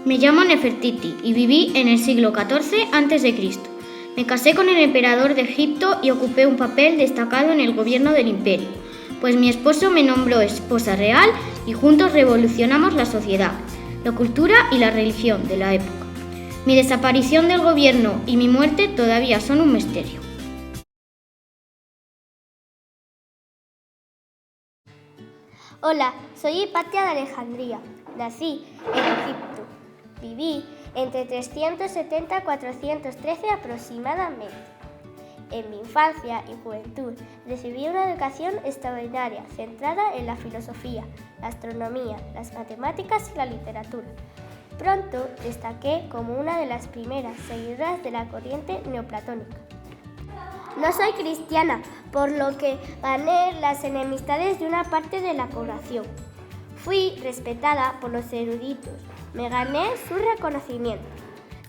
Me llamo Nefertiti y viví en el siglo XIV a.C. Me casé con el emperador de Egipto y ocupé un papel destacado en el gobierno del imperio, pues mi esposo me nombró esposa real y juntos revolucionamos la sociedad, la cultura y la religión de la época. Mi desaparición del gobierno y mi muerte todavía son un misterio. Hola, soy Hipatia de Alejandría. Nací en Egipto. Viví entre 370 y 413 aproximadamente. En mi infancia y juventud recibí una educación extraordinaria centrada en la filosofía, la astronomía, las matemáticas y la literatura. Pronto destaqué como una de las primeras seguidoras de la corriente neoplatónica. No soy cristiana, por lo que gané las enemistades de una parte de la población. Fui respetada por los eruditos, me gané su reconocimiento.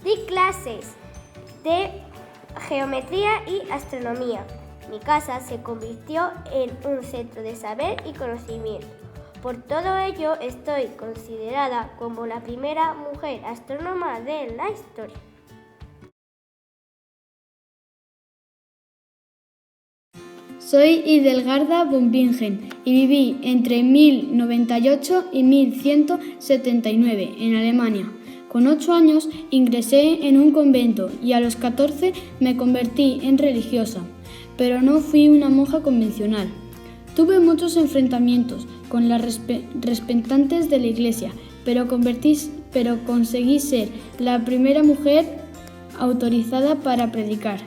Di clases de geometría y astronomía. Mi casa se convirtió en un centro de saber y conocimiento. Por todo ello, estoy considerada como la primera mujer astrónoma de la historia. Soy Idelgarda von Bingen y viví entre 1098 y 1179 en Alemania. Con 8 años ingresé en un convento y a los 14 me convertí en religiosa, pero no fui una monja convencional. Tuve muchos enfrentamientos con las representantes de la iglesia, pero conseguí ser la primera mujer autorizada para predicar.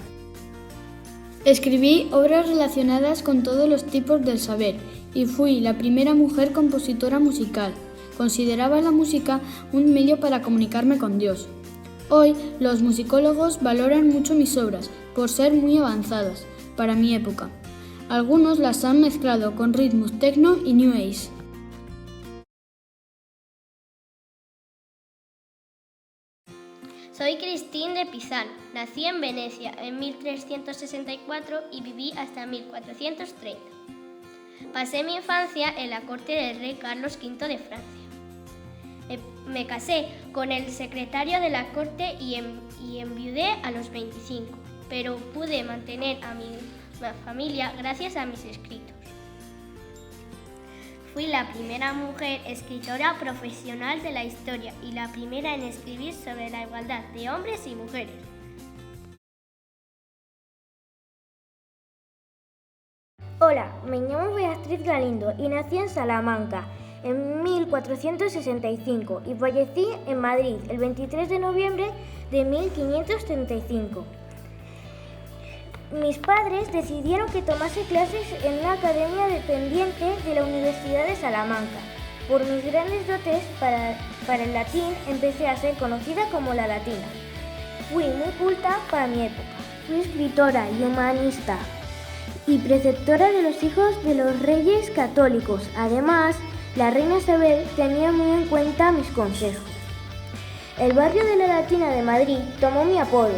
Escribí obras relacionadas con todos los tipos del saber y fui la primera mujer compositora musical. Consideraba la música un medio para comunicarme con Dios. Hoy, los musicólogos valoran mucho mis obras por ser muy avanzadas para mi época. Algunos las han mezclado con ritmos techno y new age. Soy Cristín de Pizán. Nací en Venecia en 1364 y viví hasta 1430. Pasé mi infancia en la corte del rey Carlos V de Francia. Me casé con el secretario de la corte y enviudé a los 25, pero pude mantener a mi familia gracias a mis escritos. Fui la primera mujer escritora profesional de la historia y la primera en escribir sobre la igualdad de hombres y mujeres. Hola, me llamo Beatriz Galindo y nací en Salamanca en 1465 y fallecí en Madrid el 23 de noviembre de 1535. Mis padres decidieron que tomase clases en una academia dependiente de la Universidad de Salamanca. Por mis grandes dotes para el latín, empecé a ser conocida como la latina. Fui muy culta para mi época. Fui escritora y humanista y preceptora de los hijos de los reyes católicos. Además, la reina Isabel tenía muy en cuenta mis consejos. El barrio de la Latina de Madrid tomó mi apodo,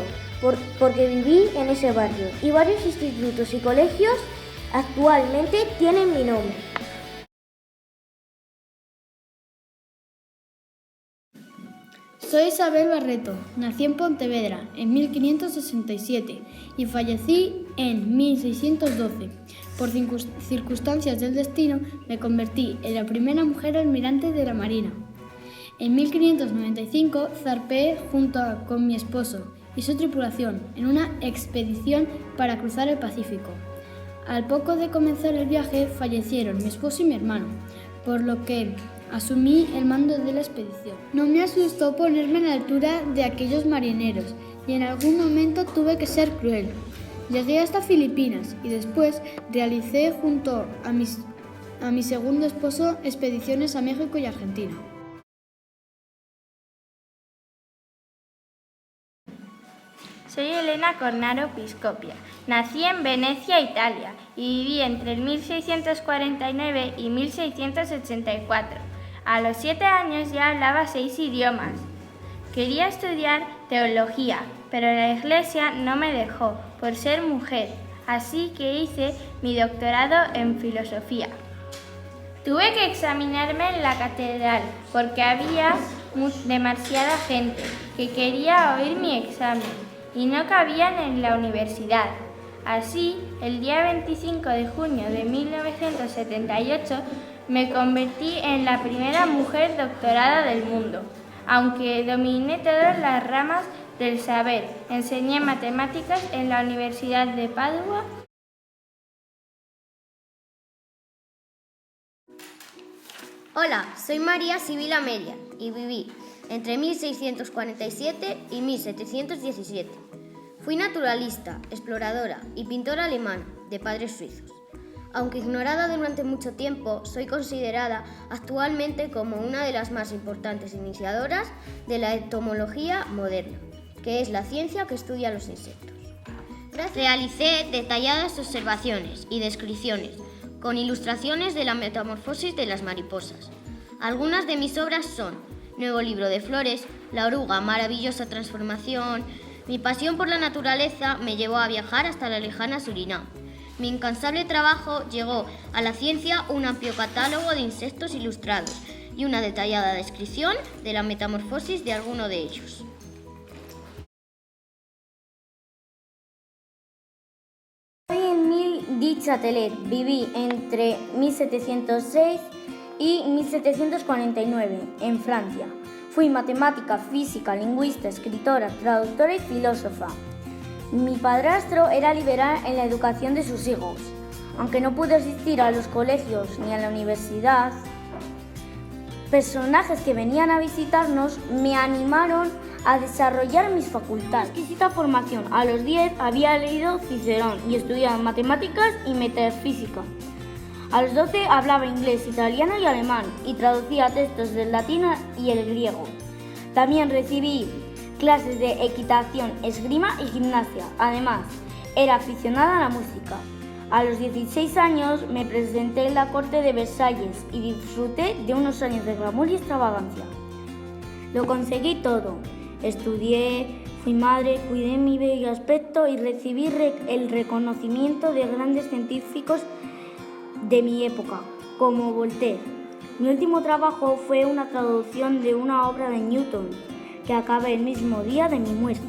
porque viví en ese barrio y varios institutos y colegios actualmente tienen mi nombre. Soy Isabel Barreto, nací en Pontevedra en 1567 y fallecí en 1612. Por circunstancias del destino me convertí en la primera mujer almirante de la Marina. En 1595 zarpé con mi esposo y su tripulación en una expedición para cruzar el Pacífico. Al poco de comenzar el viaje fallecieron mi esposo y mi hermano, por lo que asumí el mando de la expedición. No me asustó ponerme a la altura de aquellos marineros y en algún momento tuve que ser cruel. Llegué hasta Filipinas y después realicé junto a mi segundo esposo expediciones a México y Argentina. Soy Elena Cornaro Piscopia. Nací en Venecia, Italia, y viví entre el 1649 y 1684. A los 7 años ya hablaba 6 idiomas. Quería estudiar teología, pero la Iglesia no me dejó por ser mujer, así que hice mi doctorado en filosofía. Tuve que examinarme en la catedral porque había demasiada gente que quería oír mi examen y no cabían en la universidad. Así, el día 25 de junio de 1978 me convertí en la primera mujer doctorada del mundo. Aunque dominé todas las ramas del saber, enseñé matemáticas en la Universidad de Padua. Hola, soy María Sibyl Amelia y viví entre 1647 y 1717. Fui naturalista, exploradora y pintora alemana de padres suizos. Aunque ignorada durante mucho tiempo, soy considerada actualmente como una de las más importantes iniciadoras de la entomología moderna, que es la ciencia que estudia los insectos. Realicé detalladas observaciones y descripciones con ilustraciones de la metamorfosis de las mariposas. Algunas de mis obras son Nuevo libro de flores, La oruga, maravillosa transformación. Mi pasión por la naturaleza me llevó a viajar hasta la lejana Surinam. Mi incansable trabajo llegó a la ciencia un amplio catálogo de insectos ilustrados y una detallada descripción de la metamorfosis de alguno de ellos. Soy Emile du Châtelet. Viví entre 1706 y 1749 en Francia. Fui matemática, física, lingüista, escritora, traductora y filósofa. Mi padrastro era liberal en la educación de sus hijos. Aunque no pude asistir a los colegios ni a la universidad, personajes que venían a visitarnos me animaron a desarrollar mis facultades. Exquisita formación. A los 10 había leído Cicerón y estudiado matemáticas y metafísica. A los 12 hablaba inglés, italiano y alemán y traducía textos del latín y el griego. También recibí clases de equitación, esgrima y gimnasia. Además, era aficionada a la música. A los 16 años me presenté en la corte de Versalles y disfruté de unos años de glamour y extravagancia. Lo conseguí todo. Estudié, fui madre, cuidé mi bello aspecto y recibí el reconocimiento de grandes científicos de mi época, como Voltaire. Mi último trabajo fue una traducción de una obra de Newton, que acabé el mismo día de mi muerte.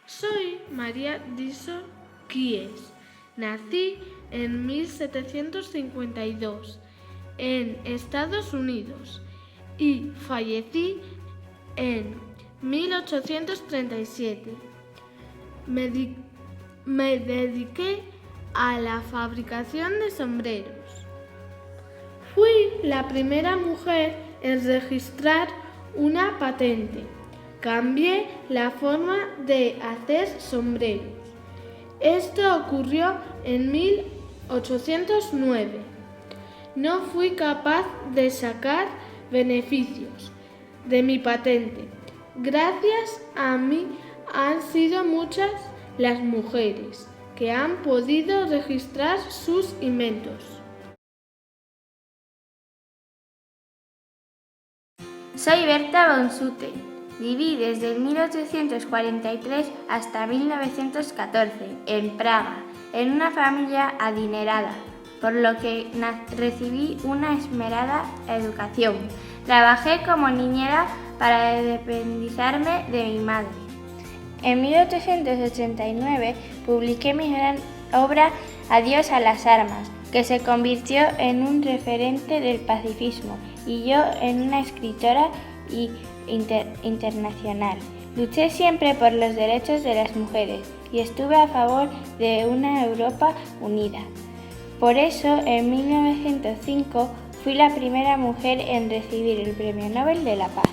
Soy María Dissot Quies. Nací en 1752 en Estados Unidos y fallecí en 1837. Me dediqué a la fabricación de sombreros. Fui la primera mujer en registrar una patente. Cambié la forma de hacer sombreros. Esto ocurrió en 1809. No fui capaz de sacar beneficios de mi patente. Gracias a mí han sido muchas las mujeres que han podido registrar sus inventos. Soy Berta von Sutte. Viví desde 1843 hasta 1914 en Praga, en una familia adinerada, por lo que recibí una esmerada educación. Trabajé como niñera para independizarme de mi madre. En 1889 publiqué mi gran obra Adiós a las armas, que se convirtió en un referente del pacifismo y yo en una escritora internacional. Luché siempre por los derechos de las mujeres y estuve a favor de una Europa unida. Por eso, en 1905 fui la primera mujer en recibir el Premio Nobel de la Paz.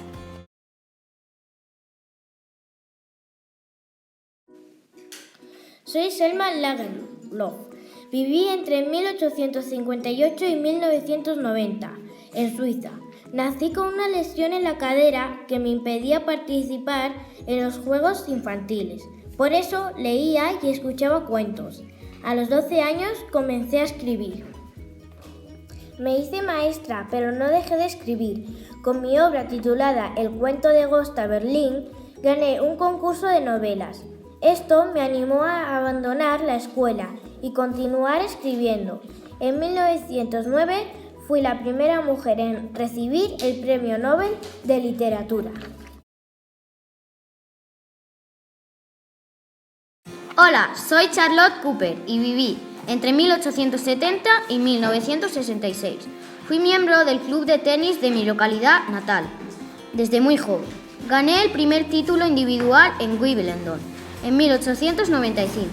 Soy Selma Lagerlöf. Viví entre 1858 y 1990 en Suiza. Nací con una lesión en la cadera que me impedía participar en los juegos infantiles. Por eso leía y escuchaba cuentos. A los 12 años comencé a escribir. Me hice maestra, pero no dejé de escribir. Con mi obra titulada El cuento de Gösta Berlin, gané un concurso de novelas. Esto me animó a abandonar la escuela y continuar escribiendo. En 1909 fui la primera mujer en recibir el Premio Nobel de Literatura. Hola, soy Charlotte Cooper y viví entre 1870 y 1966. Fui miembro del club de tenis de mi localidad natal. Desde muy joven, gané el primer título individual en Wimbledon en 1895,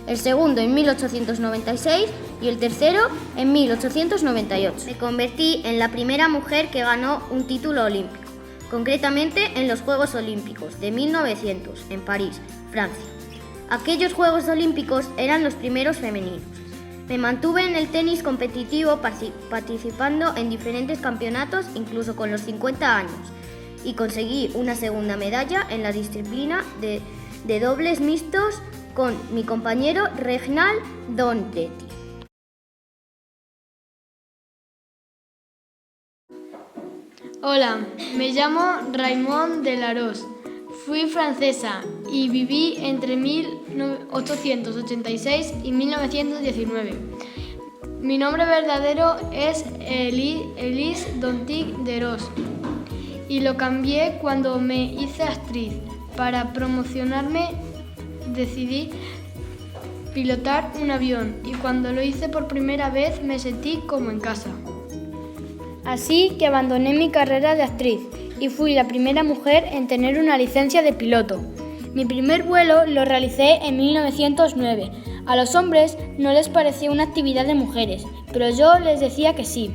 el segundo en 1896 y el tercero en 1898. Me convertí en la primera mujer que ganó un título olímpico, concretamente en los Juegos Olímpicos de 1900 en París, Francia. Aquellos Juegos Olímpicos eran los primeros femeninos. Me mantuve en el tenis competitivo participando en diferentes campeonatos, incluso con los 50 años, y conseguí una segunda medalla en la disciplina de dobles mixtos con mi compañero Regnal Dondetti. Hola, me llamo Raymond Delarose. Fui francesa y viví entre 1886 y 1919. Mi nombre verdadero es Elise Dontic Deros y lo cambié cuando me hice actriz. Para promocionarme decidí pilotar un avión y cuando lo hice por primera vez me sentí como en casa. Así que abandoné mi carrera de actriz y fui la primera mujer en tener una licencia de piloto. Mi primer vuelo lo realicé en 1909. A los hombres no les parecía una actividad de mujeres, pero yo les decía que sí,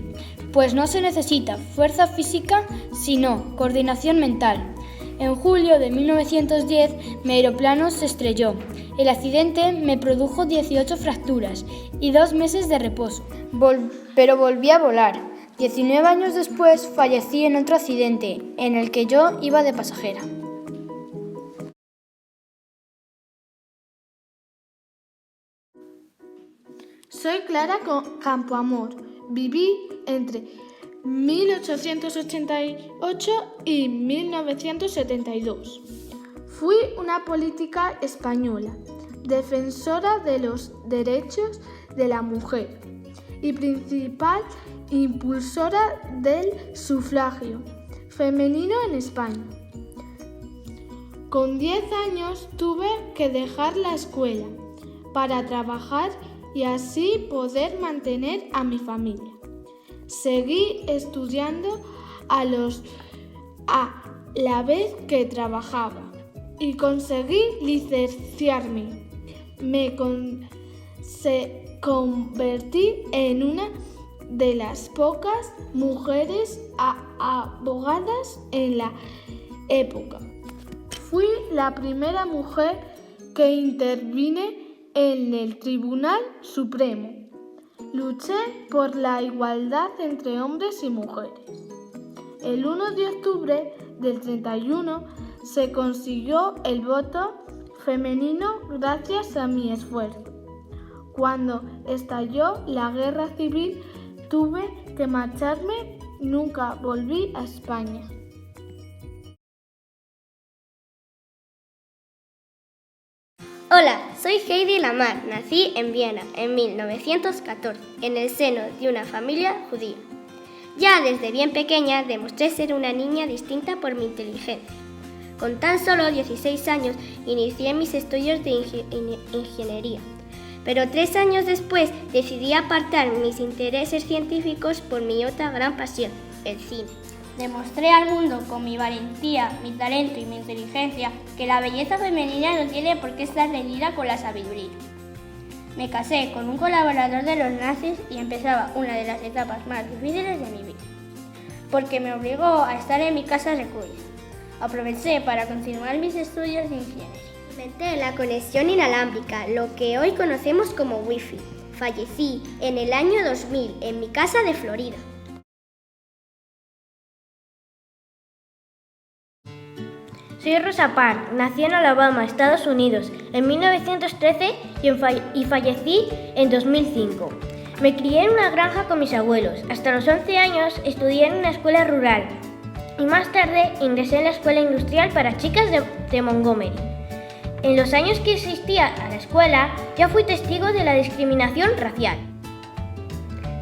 pues no se necesita fuerza física, sino coordinación mental. En julio de 1910 mi aeroplano se estrelló. El accidente me produjo 18 fracturas y 2 meses de reposo, pero volví a volar. 19 años después fallecí en otro accidente, en el que yo iba de pasajera. Soy Clara Campoamor. Viví entre 1888 y 1972. Fui una política española, defensora de los derechos de la mujer y principal impulsora del sufragio femenino en España. Con 10 años tuve que dejar la escuela para trabajar y así poder mantener a mi familia. Seguí estudiando a la vez que trabajaba y conseguí licenciarme. Me convertí en una de las pocas mujeres abogadas en la época. Fui la primera mujer que intervine en el Tribunal Supremo. Luché por la igualdad entre hombres y mujeres. El 1 de octubre del 31 se consiguió el voto femenino gracias a mi esfuerzo. Cuando estalló la guerra civil, tuve que marcharme, nunca volví a España. Hola, soy Heidi Lamar. Nací en Viena en 1914, en el seno de una familia judía. Ya desde bien pequeña demostré ser una niña distinta por mi inteligencia. Con tan solo 16 años inicié mis estudios de ingeniería. Pero 3 años después decidí apartar mis intereses científicos por mi otra gran pasión, el cine. Demostré al mundo con mi valentía, mi talento y mi inteligencia que la belleza femenina no tiene por qué estar reñida con la sabiduría. Me casé con un colaborador de los nazis y empezaba una de las etapas más difíciles de mi vida, porque me obligó a estar en mi casa recluida. Aproveché para continuar mis estudios de ingeniería. Inventé la conexión inalámbrica, lo que hoy conocemos como Wi-Fi. Fallecí en el año 2000 en mi casa de Florida. Soy Rosa Parks, nací en Alabama, Estados Unidos, en 1913 y fallecí en 2005. Me crié en una granja con mis abuelos. Hasta los 11 años estudié en una escuela rural y más tarde ingresé en la escuela industrial para chicas de Montgomery. En los años que asistía a la escuela, ya fui testigo de la discriminación racial.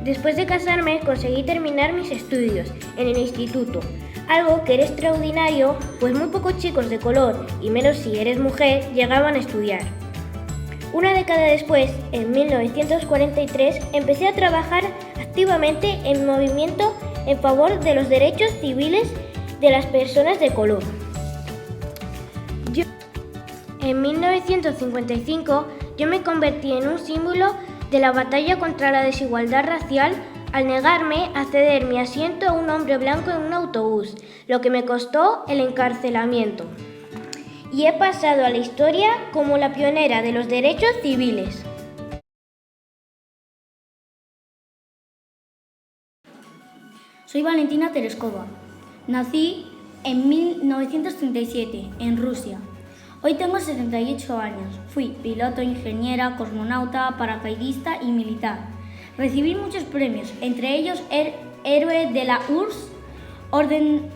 Después de casarme conseguí terminar mis estudios en el instituto, algo que era extraordinario, pues muy pocos chicos de color, y menos si eres mujer, llegaban a estudiar. Una década después, en 1943, empecé a trabajar activamente en el movimiento en favor de los derechos civiles de las personas de color. En 1955, yo me convertí en un símbolo de la batalla contra la desigualdad racial al negarme a ceder mi asiento a un hombre blanco en un autobús, lo que me costó el encarcelamiento. Y he pasado a la historia como la pionera de los derechos civiles. Soy Valentina Tereskova. Nací en 1937 en Rusia. Hoy tengo 78 años. Fui piloto, ingeniera, cosmonauta, paracaidista y militar. Recibí muchos premios, entre ellos Héroe de la URSS, Orden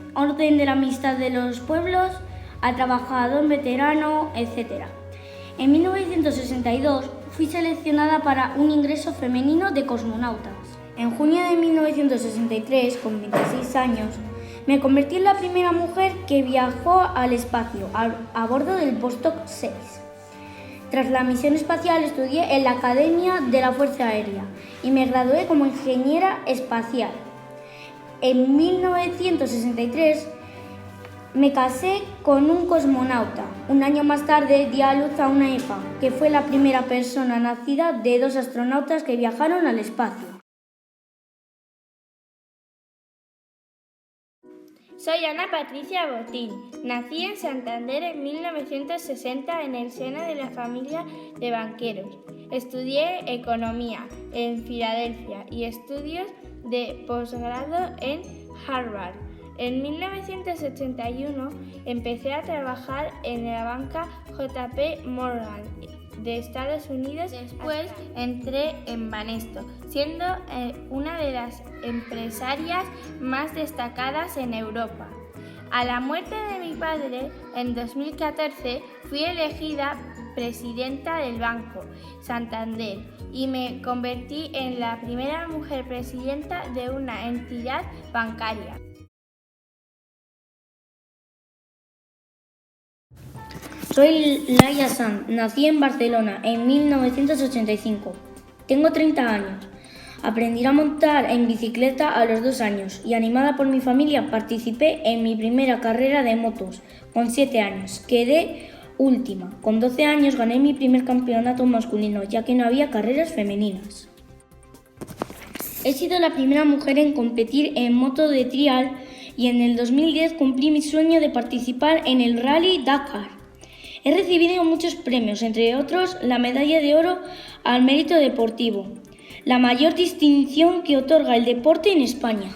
de la Amistad de los Pueblos, al Trabajador Veterano, etc. En 1962 fui seleccionada para un ingreso femenino de cosmonautas. En junio de 1963, con 26 años, me convertí en la primera mujer que viajó al espacio a bordo del Vostok 6. Tras la misión espacial estudié en la Academia de la Fuerza Aérea y me gradué como ingeniera espacial. En 1963 me casé con un cosmonauta. Un año más tarde di a luz a una hija, que fue la primera persona nacida de 2 astronautas que viajaron al espacio. Soy Ana Patricia Botín. Nací en Santander en 1960 en el seno de la familia de banqueros. Estudié economía en Filadelfia y estudios de posgrado en Harvard. En 1981 empecé a trabajar en la banca JP Morgan de Estados Unidos. Después entré en Banesto, siendo una de las empresarias más destacadas en Europa. A la muerte de mi padre, en 2014, fui elegida presidenta del Banco Santander y me convertí en la primera mujer presidenta de una entidad bancaria. Soy Laia Sanz, nací en Barcelona en 1985. Tengo 30 años. Aprendí a montar en bicicleta a los 2 años y, animada por mi familia, participé en mi primera carrera de motos con 7 años. Quedé última. Con 12 años gané mi primer campeonato masculino, ya que no había carreras femeninas. He sido la primera mujer en competir en moto de trial y en el 2010 cumplí mi sueño de participar en el Rally Dakar. He recibido muchos premios, entre otros la Medalla de Oro al Mérito Deportivo, la mayor distinción que otorga el deporte en España.